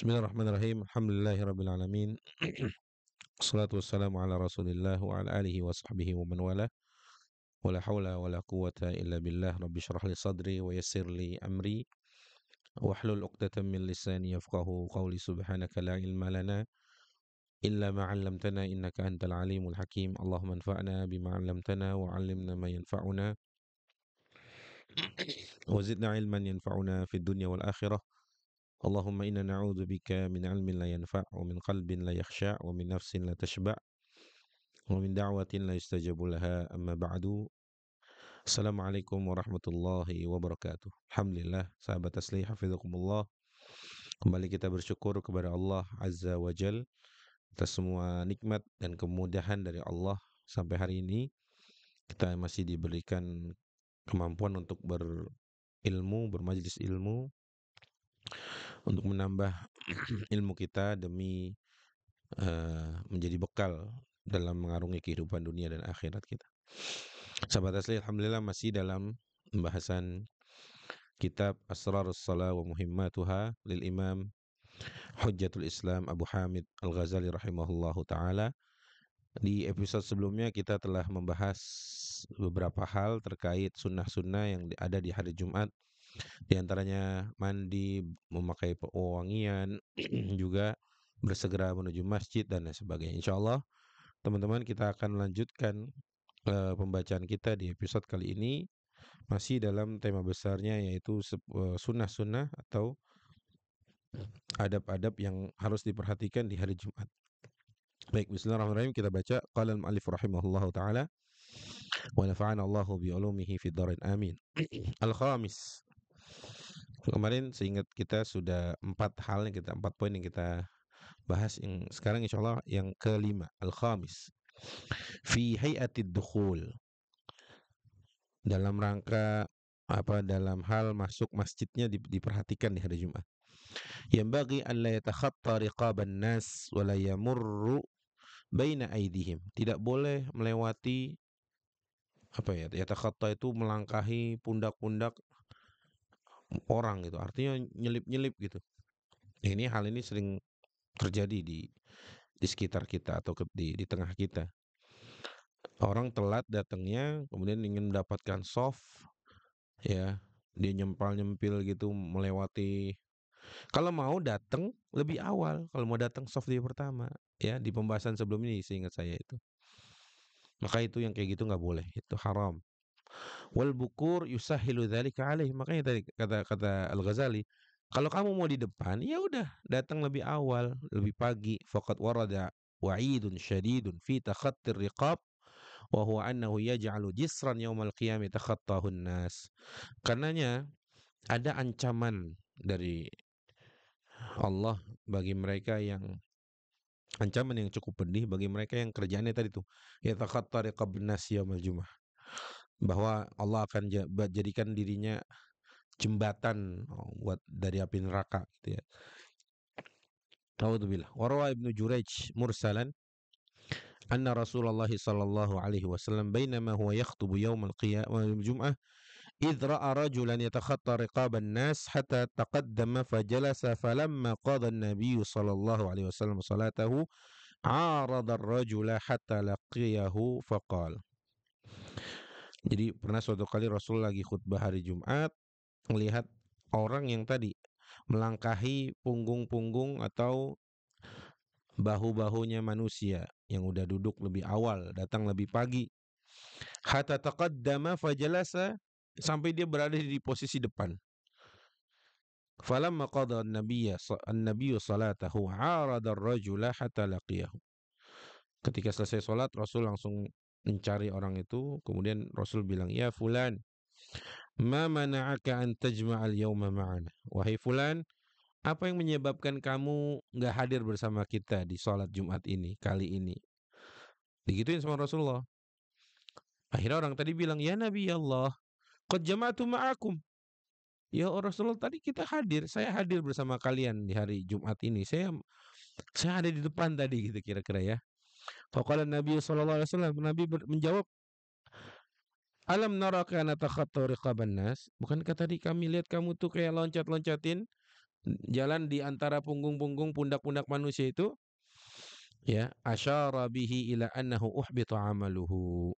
Bismillahirrahmanirrahim. Alhamdulillahirabbil alamin. Wassalatu wassalamu ala Rasulillah wa ala alihi wa sahbihi wa man wala. Wala haula wala quwata illa billah. Rabbi shrah li sadri wa yassir li amri wahlul 'uqdatam min lisani yafqahu qawli. Subhanaka la ilma lana illa ma 'allamtana innaka antal alimul hakim. Allahumma anfa'na bima 'allamtana wa 'allimna ma yanfa'una wa zidna ilman yanfa'una fid dunya wal akhirah. Allahumma inna na'udzubika min 'ilmin la yanfa' wa min qalbin la yakhsha' wa min nafsin la tashba' wa min da'watin la yustajabu laha, amma ba'du. Assalamualaikum warahmatullahi wabarakatuh. Alhamdulillah, sahabat asli hafizakumullah. Kembali kita bersyukur kepada Allah Azza wa Jal atas semua nikmat dan kemudahan dari Allah. Sampai hari ini kita masih diberikan kemampuan untuk berilmu, bermajlis ilmu, untuk menambah ilmu kita demi menjadi bekal dalam mengarungi kehidupan dunia dan akhirat kita. Sahabat asli, alhamdulillah masih dalam pembahasan kitab Asrarus Shalah wa Muhimmatuha lil Imam Hujjatul Islam Abu Hamid Al-Ghazali rahimahullahu taala. Di episode sebelumnya kita telah membahas beberapa hal terkait sunnah-sunnah yang ada di hari Jumat. Di antaranya mandi, memakai pewangian, juga bersegera menuju masjid dan lain sebagainya. Insyaallah teman-teman, kita akan melanjutkan pembacaan kita di episode kali ini masih dalam tema besarnya, yaitu sunnah-sunnah atau adab-adab yang harus diperhatikan di hari Jumat. Baik, bismillahirrahmanirrahim, kita baca. Qala al-mu'allif rahimahullahu taala wa nafa'ana Allahu bi ulumihi fid dharain amin. Al-khamis. Kemarin seingat kita sudah 4 poin yang kita bahas, yang sekarang insyaallah yang kelima, al-khamis. Fi hay'atid dukhul. Dalam rangka dalam hal masuk masjidnya diperhatikan di hari Jumat. Yanbaghi an la yatakhatta riqaban nas wa la yamurru baina aydihim. Tidak boleh melewati yatakhatta itu melangkahi pundak-pundak orang gitu. Artinya nyelip-nyelip gitu. Hal ini sering terjadi di sekitar kita atau di tengah kita. Orang telat datangnya, kemudian ingin mendapatkan soft, ya, dia nyempil gitu melewati. Kalau mau datang lebih awal, kalau mau datang soft dia pertama, ya, di pembahasan sebelum ini seingat saya itu. Maka itu yang kayak gitu nggak boleh, itu haram. Wal bukur yusahilu dzalika alaih. Makanya tadi kata Al-Ghazali, kalau kamu mau di depan, ya udah datang lebih awal, lebih pagi. Faqad warada wa'idun syadidun fi takhattir riqab wa huwa annahu yaj'alu jisran yaumal qiyamah takhattahun nas. Karenanya ada ancaman dari Allah bagi mereka yang ancaman yang cukup pedih bagi mereka yang kerjaannya tadi tuh yatakhatta riqabun nas yaumal jumu'ah, bahwa Allah akan jadikan dirinya jembatan buat dari api neraka gitu ya. A'udzubillah. Wa rawa Ibnu Jurayj mursalan anna Rasulullah sallallahu alaihi wasallam bainama huwa yakhutubu yaumal qiyamah jum'ah idh ra'a rajulan yatakhatta riqaban nas hatta taqaddama fajalasa falamma qada an-nabiy sallallahu alaihi wasallam salatahu 'arada ar-rajula hatta laqiyahu faqala. Jadi pernah suatu kali Rasul lagi khutbah hari Jumat melihat orang yang tadi melangkahi punggung-punggung atau bahu-bahunya manusia yang udah duduk lebih awal, datang lebih pagi. Hatta taqaddama fajalasa, sampai dia berada di posisi depan. Falamma qada an-nabiyyu salatahu 'arada ar-rajula hatta laqiyahu. Ketika selesai salat, Rasul langsung mencari orang itu, kemudian Rasul bilang, "Ya fulan, ma mana'aka an tajma'al yawma ma'ana?" Wahai fulan, apa yang menyebabkan kamu nggak hadir bersama kita di sholat Jumat ini, kali ini? Digituin sama Rasulullah. Akhirnya orang tadi bilang, "Ya Nabi Allah, qad jama'tu ma'akum." Ya Rasulullah, tadi kita hadir, saya hadir bersama kalian di hari Jumat ini. Saya ada di depan tadi gitu kira-kira ya. Faqala Nabi sallallahu alaihi wasallam, Nabi menjawab, "Alam naraka natakhatta riqaban nas?" Bukankah tadi kami lihat kamu tuh kayak loncat-loncatin jalan di antara punggung-punggung pundak-pundak manusia itu, ya, asyara bihi ila annahu uhbita amaluhu.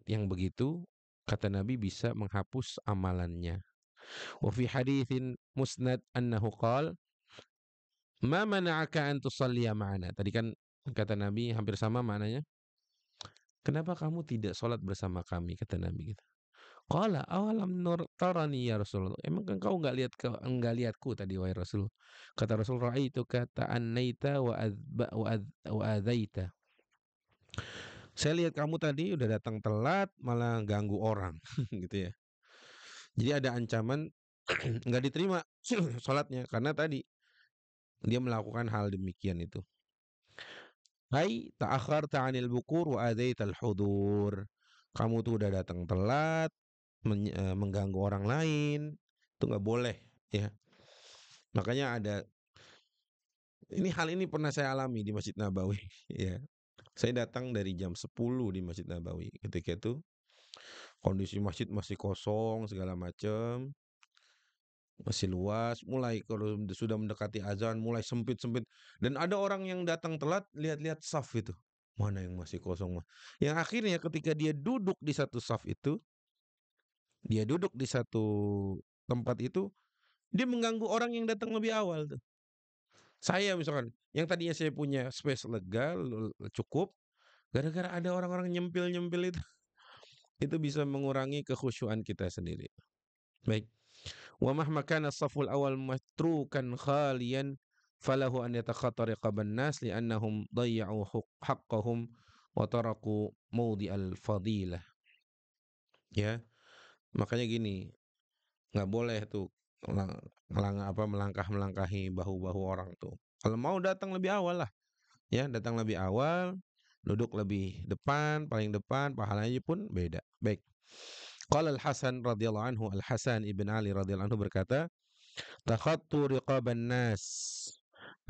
Yang begitu kata Nabi bisa menghapus amalannya. Wa fi haditsin musnad annahu qala ma mana'aka an tusalliya ma'ana. Tadi kan kata Nabi hampir sama maknanya. Kenapa kamu tidak sholat bersama kami kata Nabi gitu. Qala awalam nur tarani ya Rasulullah. Emang engkau enggak lihatku tadi wahai Rasul. Kata Rasul ra'aitu kata annaita wa adzaita. Saya lihat kamu tadi udah datang telat malah ganggu orang gitu ya. Jadi ada ancaman nggak diterima sholatnya karena tadi dia melakukan hal demikian itu. Hai ta'akharta 'anil bukur wa adaital hudur. Kamu tuh udah datang telat, mengganggu orang lain, itu nggak boleh ya. Makanya ada hal ini pernah saya alami di Masjid Nabawi ya. Saya datang dari jam 10 di Masjid Nabawi. Ketika itu kondisi masjid masih kosong segala macam, masih luas, mulai kalau sudah mendekati azan mulai sempit-sempit dan ada orang yang datang telat lihat-lihat saf itu. Mana yang masih kosong mah. Yang akhirnya ketika dia duduk di satu saf itu, dia duduk di satu tempat itu, dia mengganggu orang yang datang lebih awal tuh. Saya misalkan, yang tadinya saya punya space lega cukup, gara-gara ada orang-orang nyempil-nyempil itu bisa mengurangi kekhusyuan kita sendiri. Baik. Wa mahma kana as-saful awal matrukan khalian falahu an yatakhatta riqaban nas li'annahum dayya'u haqqahum wa taraku mawdi'al fadilah. Ya, makanya gini, nggak boleh tuh melangkah-melangkahi bahu-bahu orang tuh. Kalau mau datang lebih awal lah, ya datang lebih awal, duduk lebih depan, paling depan, pahalanya pun beda. Baik. Qala Al-Hasan radhiyallahu anhu, Al-Hasan ibn Ali radhiyallahu anhu berkata, takhattu riqaban nas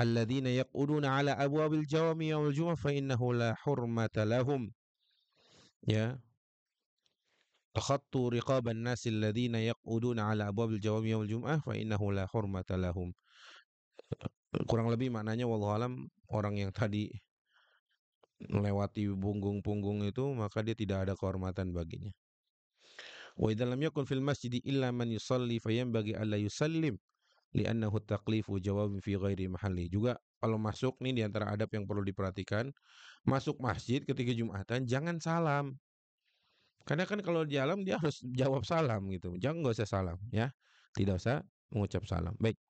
alladzina yaquduna ala abwabil jawami yawmal jum'ah fa innahu la hurmata lahum. Ya, takhattu riqaban nas alladzina yaquduna ala abwabil jawami yawmal jum'ah fa innahu la hurmata lahum. Kurang lebih maknanya wallahu alam, orang yang tadi melewati punggung-punggung itu maka dia tidak ada kehormatan baginya. Wa idza lam yakun fil masjid illa man yusalli fayanbaghi alla yusallim li'annahu taqlifu jawabin fi ghairi mahalli. Juga kalau masuk nih di antara adab yang perlu diperhatikan, masuk masjid ketika Jumatan jangan salam. Karena kan kalau di alam dia harus jawab salam gitu. Jangan nggak usah salam ya. Tidak usah mengucap salam. Baik.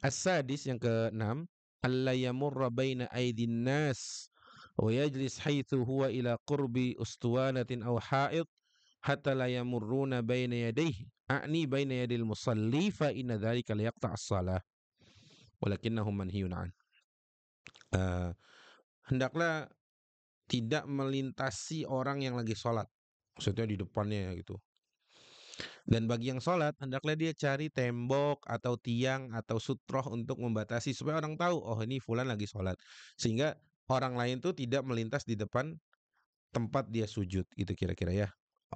As-sadis yang keenam, alla yamurra baina aydin nas wa yajlis haitsu huwa ila qurbi ustuwanatin aw ha'id hatta la yamurruna baina yadayhi. A'ni baina yadil musalli fa inna dzalika la yaqta'as shalah walakinnahum manhiyun an. Uh, hendaklah tidak melintasi orang yang lagi sholat, maksudnya di depannya gitu. Dan bagi yang sholat, hendaklah dia cari tembok atau tiang atau sutroh untuk membatasi supaya orang tahu, oh ini fulan lagi sholat. Sehingga orang lain tuh tidak melintas di depan tempat dia sujud, gitu kira-kira ya.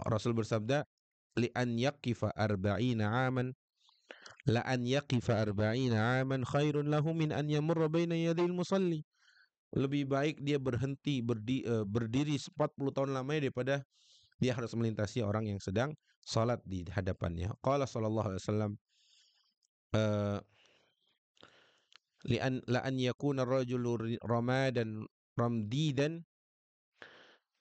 Rasul bersabda, li an yaqifa arba'ina aman la an yaqifa arba'ina aman khairun lahu min an yamurra baina yadil musalli. Lebih baik dia berhenti berdiri 40 tahun lamanya daripada dia harus melintasi orang yang sedang salat di hadapannya. Qala sallallahu alaihi wasallam, la an yakuna ar-rajulu ramadan ramdidan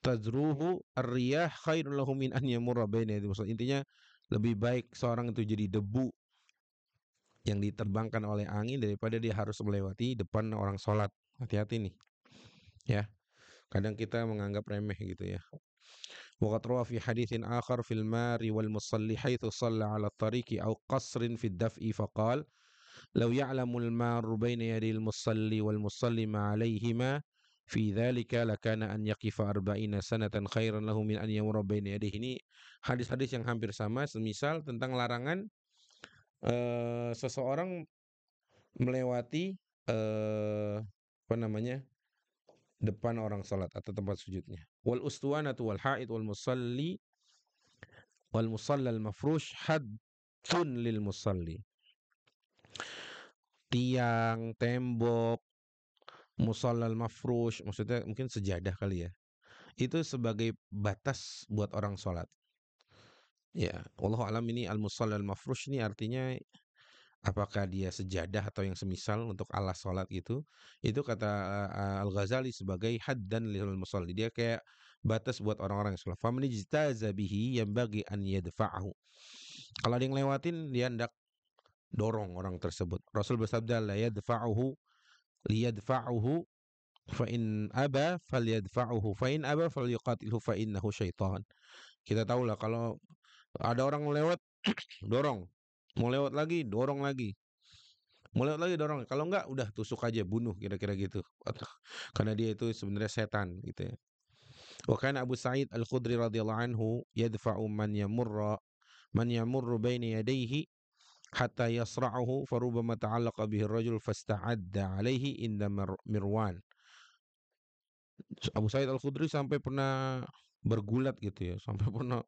tazruhu ar-riyah khairun lahu min an yamurra baina yadil musalli. Intinya lebih baik seorang itu jadi debu yang diterbangkan oleh angin daripada dia harus melewati depan orang sholat. Hati-hati nih ya, kadang kita menganggap remeh gitu ya. Waqad rawa fi haditsin akhar fil mari wal musalli haitsu shalla ala tariqi aw qasrin fi daf'i faqal law ya'lamu al maru baina yadil musalli wal musalli ma alaihima fi dzalika lakana an yaqifa arba'ina sanatan khairan lahu min an yamurra baina yadayhi. Ini hadis-hadis yang hampir sama, semisal tentang larangan seseorang melewati apa namanya, depan orang salat atau tempat sujudnya. Wal ustuwanatu wal haid wal musalli wal musalla al mafrush had lil musalli. Tiang, tembok, musallal mafrush, maksudnya mungkin sejadah kali ya. Itu sebagai batas buat orang sholat. Ya, wallahu alam ini al-musallal mafrush ini artinya apakah dia sejadah atau yang semisal untuk alas sholat gitu. Itu kata Al-Ghazali sebagai haddan lil musalli. Dia kayak batas buat orang-orang yang sholat. Faman ijtaza bihi yanbaghi an yadfa'ahu. Kalau ada yang lewatin dia hendak dorong orang tersebut. Rasul bersabda la yadfa'uhu liyadfa'uhu fa in aba falyadfa'uhu fa in aba falyuqatilhu fa innahu syaitan. Kita tahu lah kalau ada orang lewat dorong. Mau lewat lagi, dorong lagi. Mau lewat lagi dorong. Kalau enggak udah tusuk aja, bunuh kira-kira gitu. Karena dia itu sebenarnya setan gitu ya. Wa kana Abu Sa'id Al-Khudri radhiyallahu anhu yadfa'u man yamurru baina yadayhi hatta yasra'uhu farubama ta'allaqa bihi ar-rajul fasta'adda 'alaihi inda Mirwan. Abu Sa'id Al-Khudri sampai pernah bergulat gitu ya, sampai pernah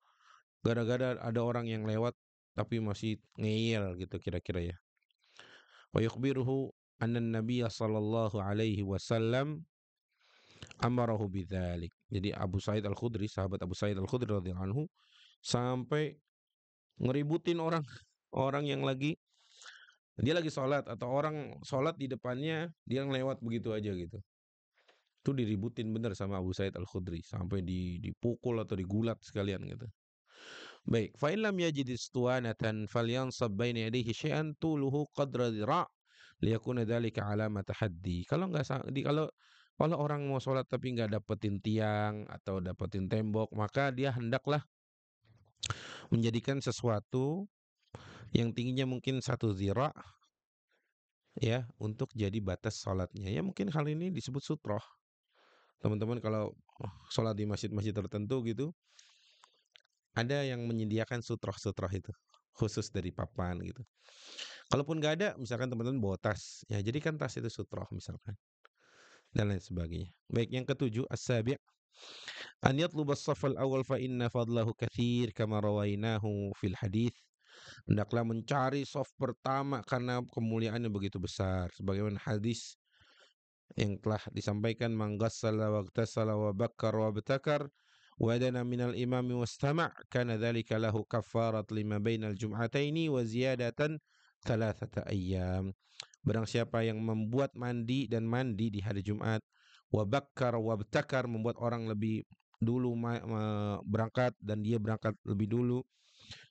gara-gara ada orang yang lewat tapi masih ngeyel gitu kira-kira ya. Wa yukhbiruhu anna an-nabiy sallallahu alaihi wasallam amarahu bidzalik. Jadi Abu Sa'id Al-Khudri, sahabat Abu Sa'id Al-Khudri radhiyallahu anhu sampai ngeributin orang orang yang dia lagi sholat atau orang sholat di depannya dia ngelewat begitu aja gitu. Itu diributin bener sama Abu Sa'id Al-Khudri sampai dipukul atau digulat sekalian gitu. Baik, fa in lam yajid istuanatan falyansab baina yadayhi syai'an tuluhu qadra dhira' liyakuna dzalika alamat tahaddi. Kalau enggak kalau orang mau sholat tapi nggak dapetin tiang atau dapetin tembok, maka dia hendaklah menjadikan sesuatu yang tingginya mungkin 1 dhira' ya untuk jadi batas sholatnya. Ya mungkin hal ini disebut sutroh. Teman-teman kalau sholat di masjid-masjid tertentu gitu, ada yang menyediakan sutroh-sutroh itu khusus dari papan gitu. Kalaupun nggak ada, misalkan teman-teman bawa tas, ya jadikan tas itu sutroh misalkan dan lain sebagainya. Baik, yang ketujuh as-sabi' an yatluba as-saff al-awwal fa inna fadlahu katsir kama rawainahu fil hadits. Hendaklah mencari saf pertama karena kemuliaannya begitu besar sebagaimana hadis yang telah disampaikan man ghassala wa ightasala wa bakkar wa abtakar wa dana minal imami wastama' kana dzalika lahu kaffarat lima bainal jum'ataini wa ziyadatan thalathata ayyam. Barang siapa yang membuat mandi dan mandi di hari Jumat, wa bakkar wa abtakar membuat orang lebih dulu berangkat dan dia berangkat lebih dulu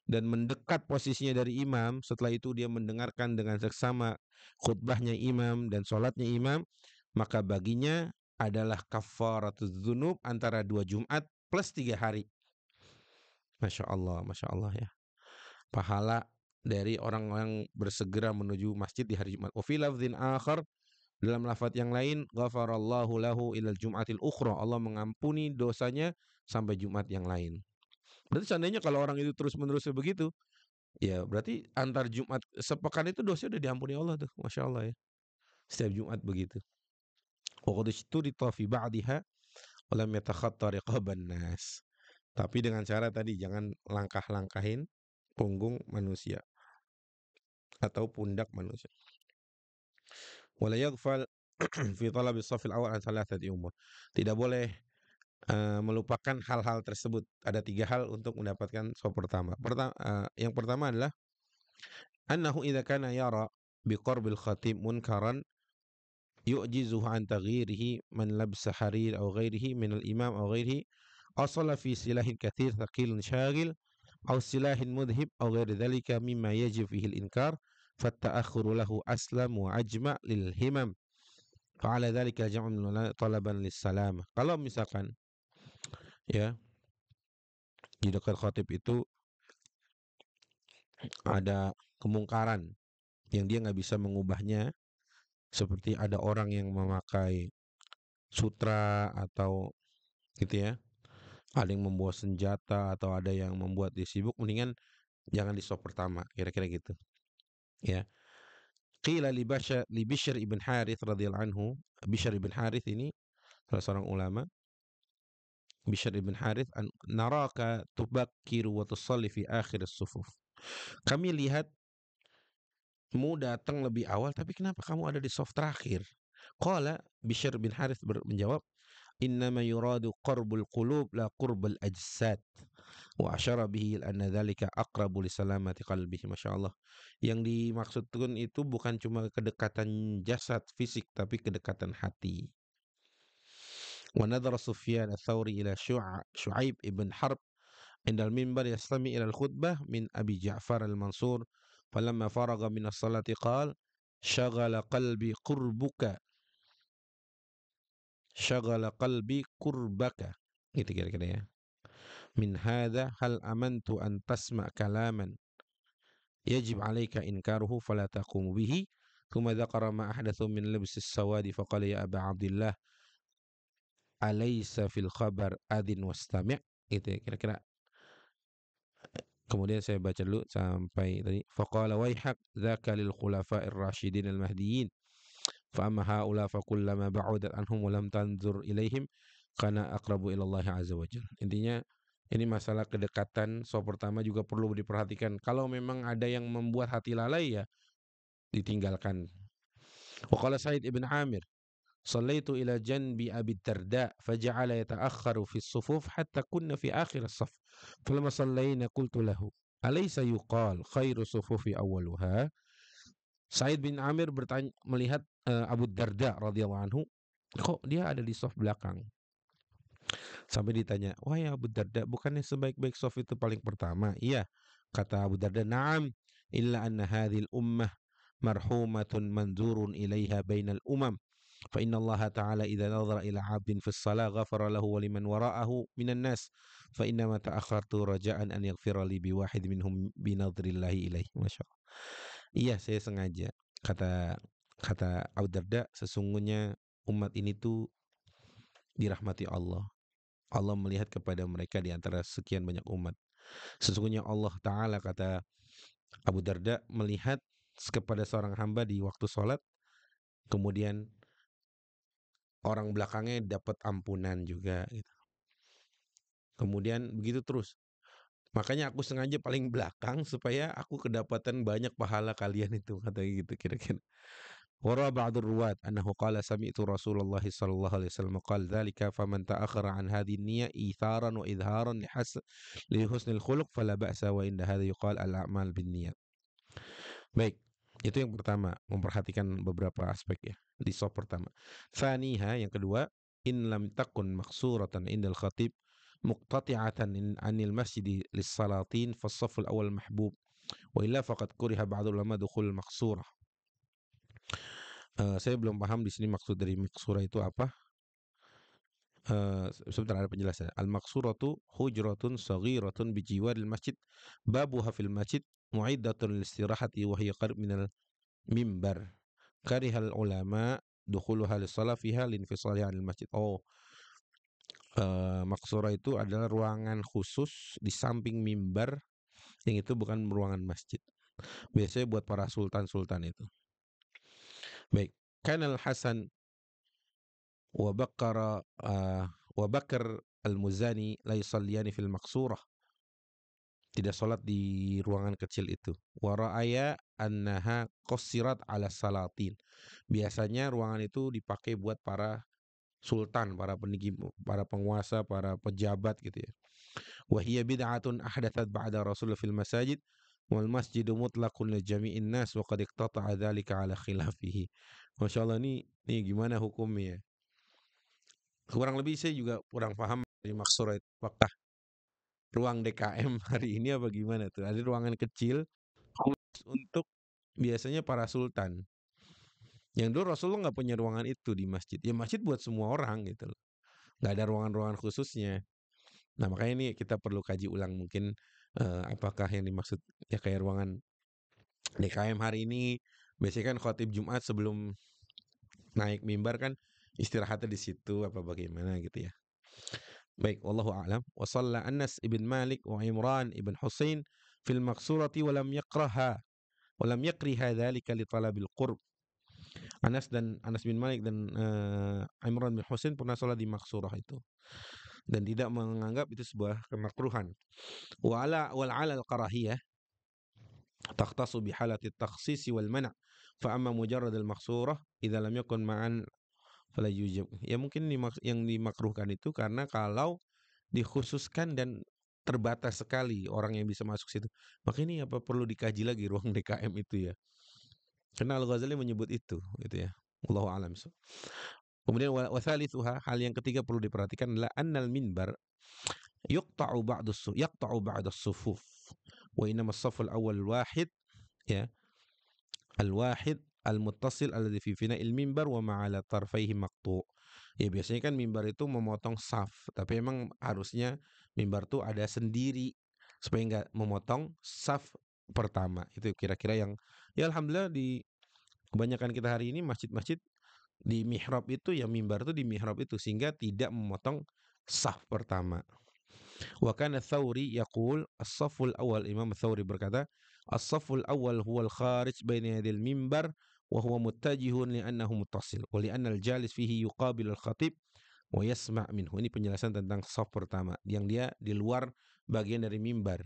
dan mendekat posisinya dari imam, setelah itu dia mendengarkan dengan seksama khutbahnya imam dan sholatnya imam, maka baginya adalah kafaratuz dzunub antara 2 Jumat plus 3 hari. Masya Allah ya. Pahala dari orang yang bersegera menuju masjid di hari Jumat. Wa fi lafdzin akhar, dalam lafaz yang lain, ghafarallahu lahu ilal jum'atil ukhra. Allah mengampuni dosanya sampai Jumat yang lain. Berarti seandainya kalau orang itu terus-menerus begitu, ya berarti antar Jumat sepekan itu dosa udah diampuni Allah tuh. Masya Allah ya. Setiap Jumat begitu. Wa qad ishturita fi ba'diha wa lam yatakhatta riqaban nas. Tapi dengan cara tadi jangan langkah-langkahin punggung manusia atau pundak manusia. Wala yaghfal fi talabis shafil awal an thalathati umur. Tidak boleh melupakan hal-hal tersebut. Ada 3 hal untuk mendapatkan shaf pertama. Yang pertama adalah annahu idza kana yara biqarbil khatib munkaran yu'jizuhu an taghyirihi man labsa harir aw ghairihi min al-imam aw ghairihi asala fi silahin kathir thaqilun syagil aw silahin mudhib aw ghairi dhalika mimma yajib fihi al-inkar fatta'akhuru lahu aslam wa ajma' lil himam fa'ala dhalika jam'un talaban lis salamah. Kalau misalkan ya di dekat khatib itu ada kemungkaran yang dia nggak bisa mengubahnya, seperti ada orang yang memakai sutra atau gitu ya, ada yang membawa senjata atau ada yang membuat dia sibuk, mendingan jangan di sop pertama, kira-kira gitu ya. Qila li Bishr ibn Harith radhiyallahu anhu. Bishr ibn Harith ini salah seorang ulama. Bishr ibn Harith naraka tubakkiru wa tusalli fi akhir as-sufuf. Kami lihatmu datang lebih awal, tapi kenapa kamu ada di saf terakhir? Qala Bishr bin Harith menjawab, innama yuradu qurbul qulub la qurbul ajsad. Wa asyara bihi anna dzalika aqrabu li salamati qalbihi. Masyaallah. Yang dimaksudkan itu bukan cuma kedekatan jasad fisik tapi kedekatan hati. Wa nadhara Sufyan ats-Tsauri ila Syu'aib ibn Harb indal mimbar yastami ila al-khutbah min Abi Ja'far al-Mansur falamma faraga min as-salati qala syaghala qalbi qurbuka syaghala qalbi qurbaka. Gitu kira-kira ya. Min hadha hal amantu an tasma' kalaman yajib 'alaika inkaruhu fala taqumu bihi. Thumma dzakara ma ahdathu min libs as-sawadi faqala ya Aba Abdillah alaysa fil khabar adin wastami'. Gitu ya, kira-kira. Kemudian saya baca dulu sampai tadi. Faqala waihak dzaka lil khulafa'ir rasyidin al-mahdiyyin. Fa amma haula fa kullama ba'udat anhum wa lam tanzur ilaihim kana aqrabu ila Allah azza wajalla. Intinya ini masalah kedekatan. So pertama juga perlu diperhatikan. Kalau memang ada yang membuat hati lalai ya ditinggalkan. Wa qala Sa'id ibn Amir Sallaitu ila janbi Abi Darda faja'ala yata'akhkharu fi as-sufuf hatta kunna fi akhir as-saff. Falamma sallayna qultu lahu alaysa yuqal khairu sufufi awwaluha. Sa'id bin Amir bertanya melihat Abu Darda radhiyallahu anhu, kok dia ada di saf belakang? Sampai ditanya, wahai Abu Darda, bukannya sebaik-baik saf itu paling pertama? Iya, kata Abu Darda, na'am, illa anna hadhil ummah marhumatun manzurun ilaiha bainal umam. Fa inna Allah Ta'ala idza nadhara ila 'abdin fi shalah ghafara lahu wa liman wara'ahu minan nas. Fa inna ma ta'akhartu raja'an an yaghfira li bi wahid minhum bi nadhrillahi ilaihi. Masyaallah. Iya, saya sengaja. Kata kata Abu Darda, sesungguhnya umat ini tuh dirahmati Allah. Allah melihat kepada mereka di antara sekian banyak umat. Sesungguhnya Allah Ta'ala, kata Abu Darda, melihat kepada seorang hamba di waktu sholat, kemudian orang belakangnya dapat ampunan juga gitu. Kemudian begitu terus. Makanya aku sengaja paling belakang supaya aku kedapatan banyak pahala kalian itu, kata gitu kira-kira. Wara ba'dur ruwat annahu qala sami'tu Rasulullah sallallahu alaihi wasallam qala dzalika faman ta'akhkhara an hadhihi an-niyya itharan wa idharan li husnil khuluq fala ba'sa wa inda hadha yuqal al-a'mal binniyat. Baik, itu yang pertama, memperhatikan beberapa aspek ya di sop pertama. Tsaniha, yang kedua, in lam takun maksuratan indal khatib muqtati'atan anil masjid lis-salatin fas-saff al-awwal mahbub wa illa faqad kuriha ba'd ulama dukhul maksurah. Saya belum paham di sini maksud dari maksurah itu apa. Sebentar, ada penjelasan. Al-maksuratu hujratun saghiratun bijiwaril masjid babuha fil masjid mu'iddatun lil-istirahati wa hiya qarib minal mimbar. Karihal ulama dukhuluha lis-shalah fiha linfisaliha 'anil masjid. Maksurah itu adalah ruangan khusus di samping mimbar yang itu bukan ruangan masjid. Biasanya buat para sultan-sultan itu. Baik, Kanal Hasan wa Bakar al-Muzani la yusalliyani fil maksurah. Tidak sholat di ruangan kecil itu. Wa ra'aya annaha qassirat 'ala salatin. Biasanya ruangan itu dipakai buat para sultan, para peninggi, para penguasa, para pejabat gitu ya. Wa hiya bid'atun ahdatsat ba'da Rasul fil masajid wal masjidu mutlaqun li jami'in nas wa qad iqtata'a dzalika 'ala khilafihi. Masyaallah, ini gimana hukumnya? Kurang lebih saya juga kurang paham dari maksurah itu. Apakah ruang DKM hari ini apa gimana tuh? Ada ruangan kecil khusus untuk biasanya para sultan. Yang dulu Rasulullah nggak punya ruangan itu di masjid. Ya masjid buat semua orang gitu loh. Nggak ada ruangan-ruangan khususnya. Nah makanya ini kita perlu kaji ulang mungkin apakah yang dimaksud ya kayak ruangan DKM hari ini. Biasanya kan khotib Jumat sebelum naik mimbar kan istirahatnya di situ apa bagaimana gitu ya. Baik, wallahu a'lam. Wa shalla Anas ibn Malik wa Imran ibn Husain fil maksurati wa lam yakraha wa lam yakriha dzalika li talabil qurb. Anas bin Malik dan Imran bin Husain pernah sholat di maksurah itu dan tidak menganggap itu sebuah kemakruhan. Wal ala al karahiyah, takhtassu bi halati at-takhsis wal man', fa amma mujarrad al-makhsurah idza lam yakun ma'an fala yujab. Ya mungkin yang dimakruhkan itu karena kalau dikhususkan dan terbatas sekali orang yang bisa masuk situ. Maka ini apa perlu dikaji lagi ruang DKM itu ya. Karena Al-Ghazali menyebut itu gitu ya. Wallahu a'lam. Kemudian wa thalithuha, hal yang ketiga perlu diperhatikan adalah annal minbar yaqta'u ba'da sufuf wa innama as-saff al-awwal wahid ya al-wahid al-muttasil alladhi fi fina'il mimbar wa ma'ala tarfaihi maqtu'. Ya biasanya kan mimbar itu memotong saf, tapi emang harusnya mimbar itu ada sendiri supaya enggak memotong saf pertama. Itu kira-kira yang ya alhamdulillah di kebanyakan kita hari ini masjid-masjid di mihrab itu ya mimbar itu di mihrab itu sehingga tidak memotong saf pertama. Wa kana Tsauri yaqul as-safful awal, Imam Tsauri berkata as-safful awal huwa al-kharij baina yadil mimbar wa huwa muttajihun li'annahu muttasil wa li'anna al-jalis fihi yuqabil al-khatib wa yasma' minhu. Ini penjelasan tentang saf pertama yang dia di luar bagian dari mimbar.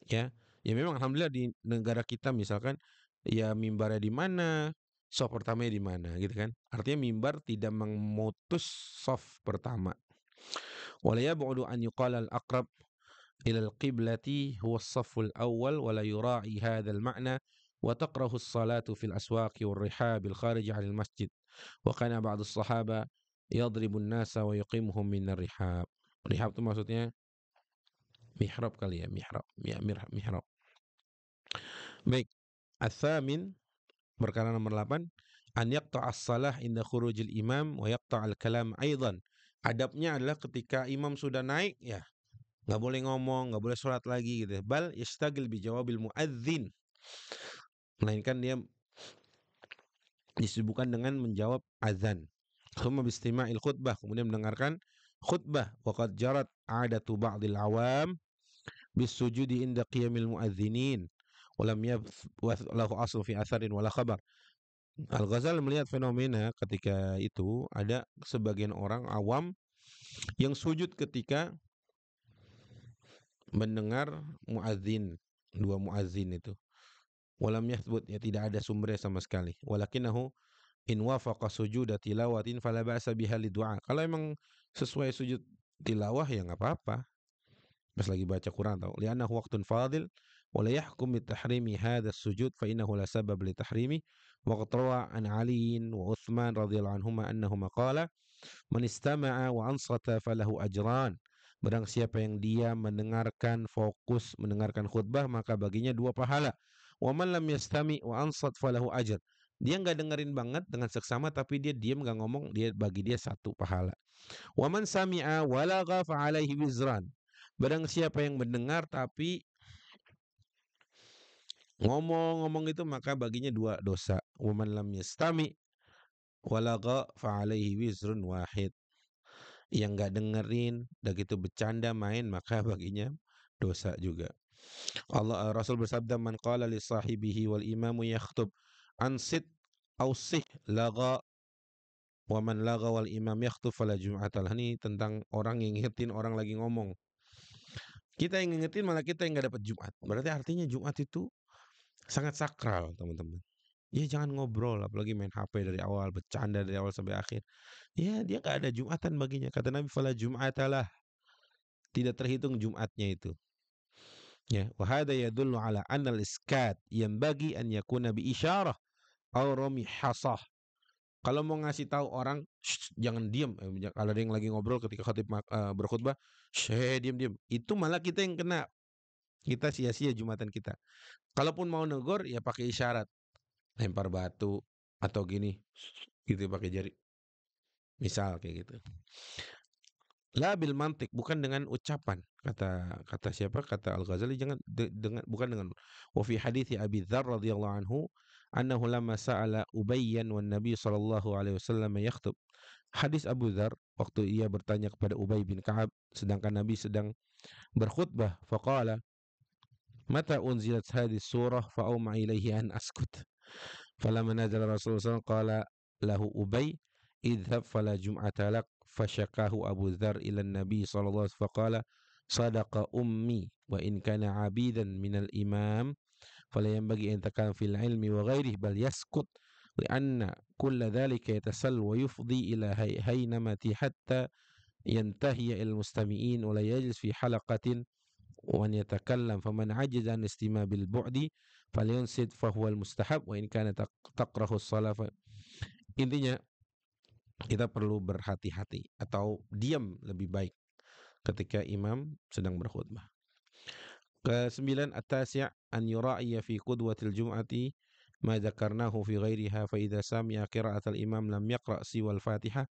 Ya. Ya memang alhamdulillah di negara kita misalkan ya mimbarnya di mana, saf pertamanya di mana gitu kan. Artinya mimbar tidak memutus saf pertama. Wa la yab'udu an yuqala al-aqrab ila al-qiblati huwa as-saff al-awwal wa la yura'i hadha al-ma'na wa taqrahu as-salatu fil aswaqi wal rihab al-kharij 'an al-masjid wa kana ba'd as-sahaba yadribu an-nasa wa yuqimuhum min ar-rihab. Rihab itu maksudnya mihrab kali ya, mihrab. Ya, mihrab. Baik. Ats-tsamin, perkara nomor 8, an yaqta'as salah inda khurujil imam wa yaqta'al kalam aidan. Adabnya adalah ketika imam sudah naik ya nggak boleh ngomong, nggak boleh sholat lagi gitu. Bal yastagil bi jawabil muadzin. Melainkan dia disibukkan dengan menjawab azan. Thumma bistima'il khutbah, kemudian mendengarkan khutbah. Wa qad jarat 'adatu ba'dil awam bisujudi inda qiyamil muadzinin. Walam yath lahu asl fi atharin wala khabar. Al-Ghazali melihat fenomena ketika itu ada sebagian orang awam yang sujud ketika mendengar muadzin, dua muadzin itu. Walam yathbut, ya tidak ada sumbernya sama sekali. Walakinahu in wafaqa sujuda tilawatin fala ba'sa biha lidu'a. Kalau emang sesuai sujud tilawah ya enggak apa-apa. Pas lagi baca Quran tahu. Li'annahu waqtun fadil wa la yahkum bi tahrimi hadha sujud fa innahu la sabab li tahrimi. Wa qad rawa an Ali wa Utsman radhiyallahu anhuma annahuma qala man istama'a wa ansata falahu ajran. Barang siapa yang dia mendengarkan, fokus mendengarkan khutbah maka baginya 2 pahala. Wa man lam yastami wa ansat falahu ajr. Dia enggak dengerin banget dengan seksama tapi dia diam enggak ngomong, dia bagi dia 1 pahala. Wa man sami'a wa lagha fa alaihi wizran. Barang siapa yang mendengar tapi ngomong-ngomong itu maka baginya 2 dosa. Wa man lam yastami wa lagha fa alaihi wizrun wahid. Yang enggak dengerin, udah gitu bercanda main maka baginya dosa juga. Rasul bersabda man qala li sahibihi wal imamu yakhtub ansit ausih lagha wa man lagha wal imam yakhtub fala jum'atal. Ini tentang orang yang ngingetin orang lagi ngomong. Kita yang ngingetin malah kita yang enggak dapat Jumat. Berarti artinya Jumat itu sangat sakral, teman-teman. Ya jangan ngobrol apalagi main HP dari awal, bercanda dari awal sampai akhir. Ya dia enggak ada Jumatan baginya. Kata Nabi fala jum'atalah. Tidak terhitung Jumatnya itu. Ya, wa hadha yadullu ala anna al-iskat yanbaghi an yakuna bi isyarah aw rami hasah. Kalau mau ngasih tahu orang, jangan diam. Kalau ada yang lagi ngobrol ketika khatib berkhutbah, diam-diam. Itu malah kita yang kena. Kita sia-sia Jumatan kita. Kalaupun mau negor, ya pakai isyarat. Lempar batu atau gini, gitu pakai jari. Misal kayak gitu. La bil mantik, bukan dengan ucapan. Kata siapa? Kata Al-Ghazali jangan dengan bukan dengan. Wa fi hadithi Abi Dzar radhiyallahu anhu annahu lamma sa'ala Ubayyan wan Nabi sallallahu alaihi wasallam yakhthub. Hadis Abu Dzar waktu ia bertanya kepada Ubay bin Ka'ab sedangkan Nabi sedang berkhutbah, faqala mata unzilat hadhihi surah fa auma ilaihi an askut. Falamma nazala Rasulullah sallallahu alaihi wasallam qala lahu Ubay idhab fala jum'ata lak. Fashakahu Abu Dzar ila Nabi sallallahu alaihi wasallam faqala sadaqa ummi wa in kana 'abidan minal imam فلا ينبغي أن يتكلم في العلم وغيره بل يسكت لأن كل ذلك يتسل ويفضي إلى هينمة حتى ينتهي إلى المستمعين ولا يجلس في حلقة وأن يتكلم فمن عجز عن الاستماع بالبعد فلينصت فهو المستحب وإن كان تقرأ الصلاة intinya kita perlu berhati-hati atau diam lebih baik ketika imam sedang berkhutbah. Kesembilan, at-tasi' an yura'iya fi qudwatil jum'ati ma dzakarnahu fi ghairiha fa idza sami'a qira'atal imam lam yaqra' siwal Fatihah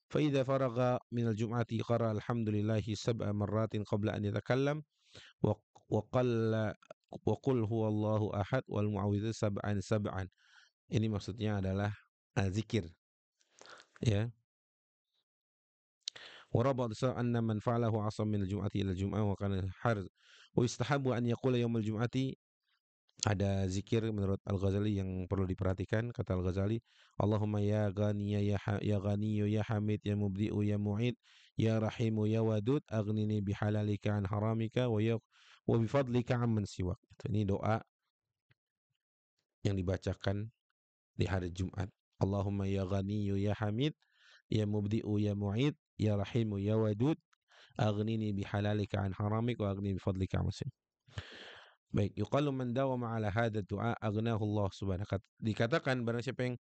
fa idza faragha minal jum'ati qara alhamdulillahi sab'a marratin qabla an yatakallam wa qalla wa qul huwallahu ahad wal mu'awwidz sab'an sab'an. Ini maksudnya adalah zikir ya. وربط أن من فعله عصم من الجمعة إلى الجمعة وكان حرز ويستحب أن يقول يوم الجمعة. Ada zikir menurut Al-Ghazali yang perlu diperhatikan. Kata Al-Ghazali, Allahumma ya ghani ya ghani ya hamid ya mubdi'u ya mu'id ya rahimu ya wadud aghnini bihalalika an haramika wa bifadlika amman siwak. Ini doa yang dibacakan di hari Jumat. Allahumma ya ghani ya hamid ya mubdi'u ya mu'id ya rahimu ya wadud aghnini bihalalika an haramik wa aghnini bifadlika amman siwak. Baik, yuqalu man dawama ala hadha du'a aghnahu Allah subhanahu. Dikatakan barang siapa yang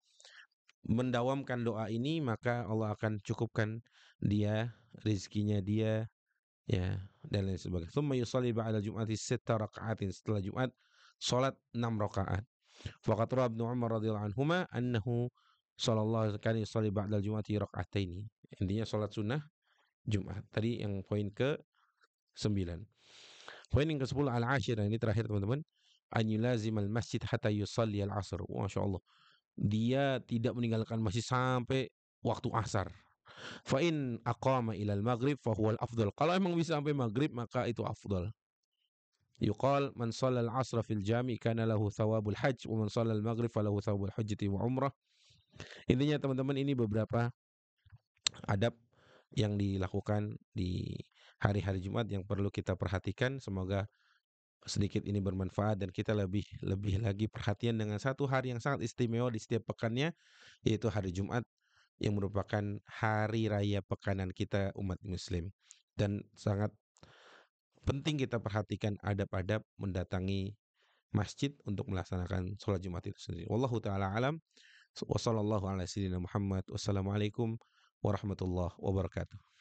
mendawamkan doa ini maka Allah akan cukupkan dia rezekinya dia ya dan lain sebagainya. Tsumma yusalli ba'da jum'ati 6 raka'atin. Setelah Jumat salat 6 rakaat. Faqad rawa Ibnu Umar radhiyallahu anhuma annahu sallallahu alaihi wasallam yusalli ba'da jum'ati raka'ataini. Intinya salat sunnah Jumat. Tadi yang poin ke-9. Poin yang ke-10 al-ashir, ini terakhir teman-teman. An yulazimal masjid hatta yusalli al-asr. Masya Allah. Dia tidak meninggalkan masjid sampai waktu asar. Fa in aqama ila al-maghrib fa huwa al-afdal. Kalau emang bisa sampai maghrib maka itu afdal. Yuqal man shalla al-asr fil jami' kana lahu thawabul hajj wa man shalla al-maghrib falahu thawabul hajjati wa umrah. Intinya teman-teman ini beberapa adab yang dilakukan di hari-hari Jumat yang perlu kita perhatikan. Semoga sedikit ini bermanfaat dan kita lebih lagi perhatian dengan satu hari yang sangat istimewa di setiap pekannya, yaitu hari Jumat yang merupakan hari raya pekanan kita umat muslim. Dan sangat penting kita perhatikan adab-adab mendatangi masjid untuk melaksanakan sholat Jumat itu sendiri. Wallahu ta'ala alam. Wa sallallahu ala sayyidina Muhammad. Wassalamualaikum warahmatullahi wabarakatuh.